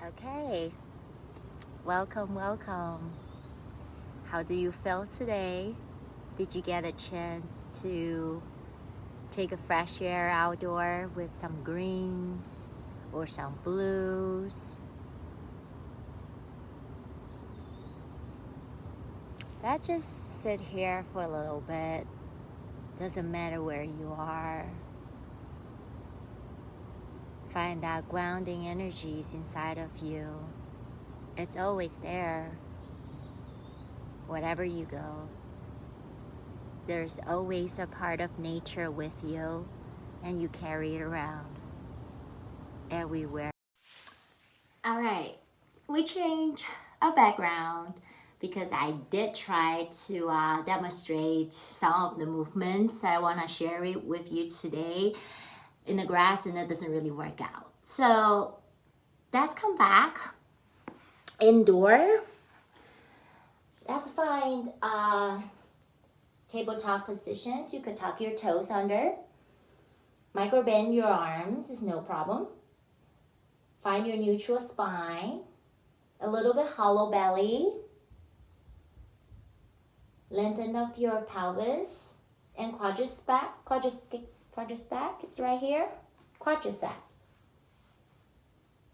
Okay, welcome. How do you feel today? Did you get a chance to take a fresh air outdoor with some greens or some blues? Let's just sit here for a little bit. Doesn't matter where you are. Find that grounding energies inside of you. It's always there. Wherever you go, there's always a part of nature with you, and you carry it around everywhere. All right, we changed our background because I did try to demonstrate some of the movements I want to share it with you today in the grass, and it doesn't really work out. So let's come back indoor. Let's find tabletop positions. You could tuck your toes under. Micro bend your arms is no problem. Find your neutral spine. A little bit hollow belly. Lengthen of your pelvis and quadriceps. It's right here. Quadriceps.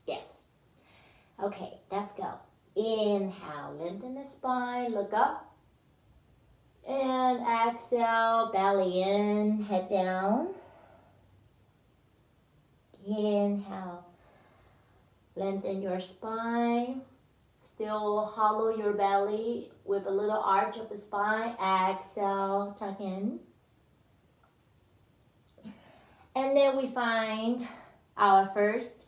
Yes. Okay, let's go. Inhale, lengthen the spine, look up. And exhale, belly in, head down. Inhale, lengthen your spine. Still hollow your belly with a little arch of the spine. Exhale, tuck in. And then we find our first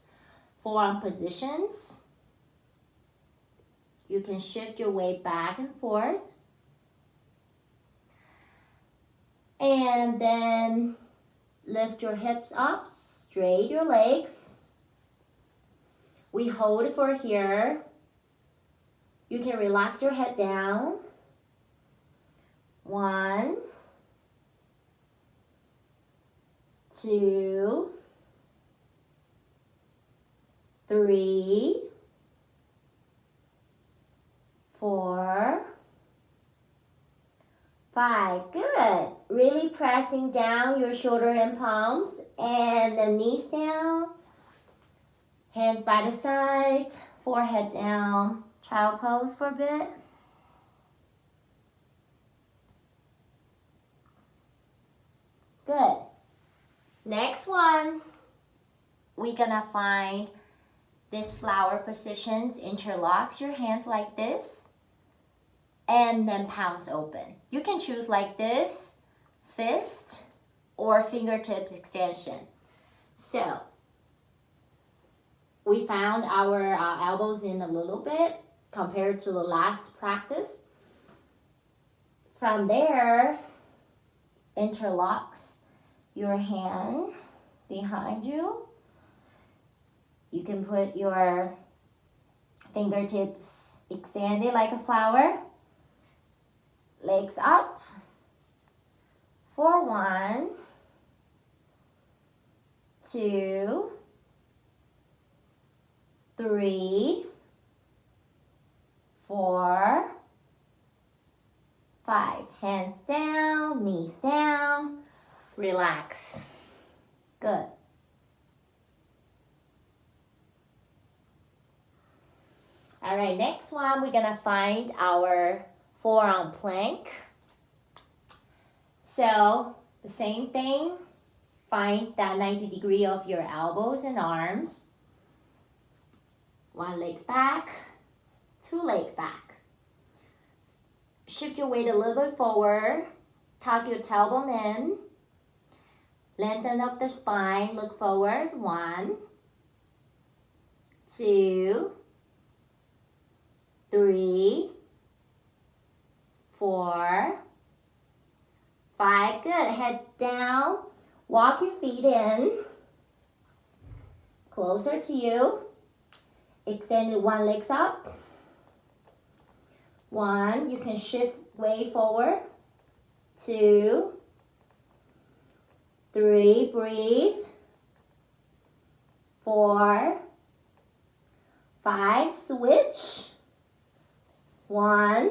forearm positions. You can shift your weight back and forth. And then lift your hips up, straight your legs. We hold it for here. You can relax your head down. 1, 2, 3, 4, 5. Good. Really pressing down your shoulder and palms and the knees down. Hands by the side, forehead down. Child pose for a bit. Good. Next one, we're gonna find this flower positions. Interlocks your hands like this and then palms open. You can choose like this, fist, or fingertips extension. So we found our elbows in a little bit compared to the last practice. From there, interlocks your hand behind you. You can put your fingertips extended like a flower. Legs up for 1, 2, 3, 4, 5. Hands down, knees down. Relax. Good. All right, next one, we're gonna find our forearm plank. So the same thing, find that 90 degree of your elbows and arms. 1 leg's back, 2 legs back. Shift your weight a little bit forward, tuck your tailbone in. Lengthen up the spine, look forward. 1, 2, 3, 4, 5. Good. Head down. Walk your feet in. Closer to you. Extend 1 leg up. 1. You can shift way forward. 2, 3. Breathe. 4, 5, switch. 1,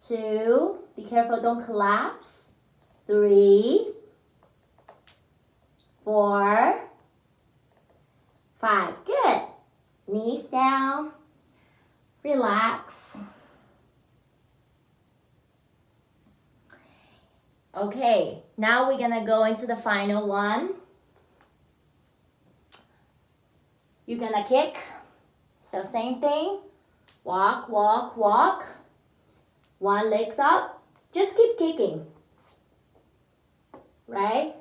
2, be careful, don't collapse. 3, 4, 5, good. Knees down, relax. Okay, now we're gonna go into the final one. You're gonna kick, so same thing. Walk, walk, walk. One leg's up. Just keep kicking. Right?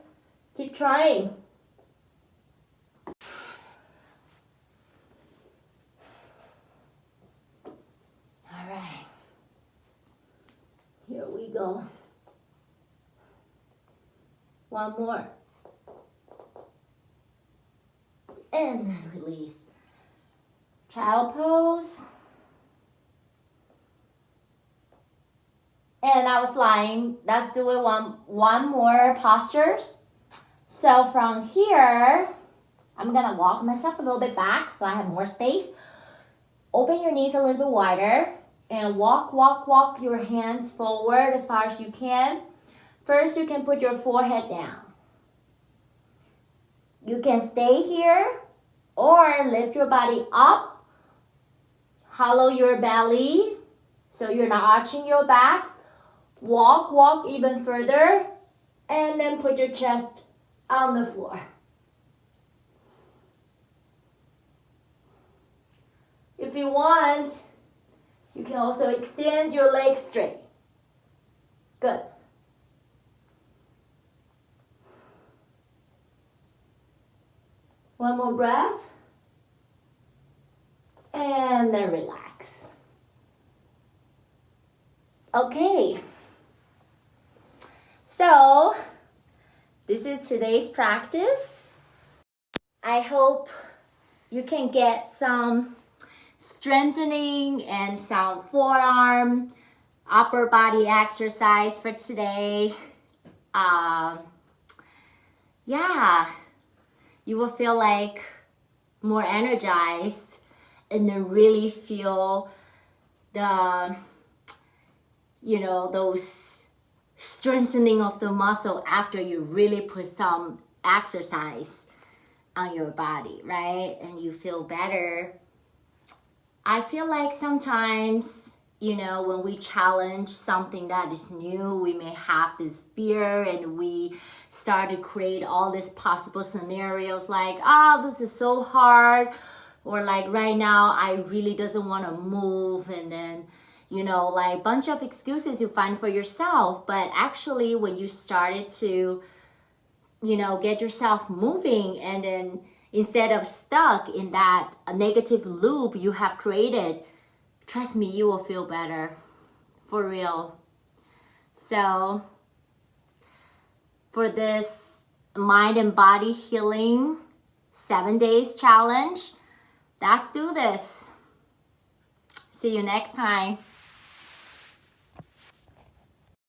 Keep trying. All right. Here we go. One more. And then release. Child pose. And I was lying. Let's do it one more postures. So from here, I'm gonna walk myself a little bit back so I have more space. Open your knees a little bit wider and walk, walk, walk your hands forward as far as you can. First, you can put your forehead down. You can stay here or lift your body up. Hollow your belly so you're not arching your back. Walk, walk even further, and then put your chest on the floor. If you want, you can also extend your legs straight. Good. One more breath. And then relax. Okay. So, this is today's practice. I hope you can get some strengthening and some forearm, upper body exercise for today. Yeah, you will feel like more energized and then really feel the, those strengthening of the muscle after you really put some exercise on your body, right? And you feel better. I feel like sometimes, when we challenge something that is new, we may have this fear and we start to create all these possible scenarios like, this is so hard, or like right now, I really doesn't want to move, and then like bunch of excuses you find for yourself. But actually when you started to, get yourself moving, and then instead of stuck in that negative loop you have created, trust me, you will feel better, for real. So for this mind and body healing 7 days challenge, let's do this. See you next time.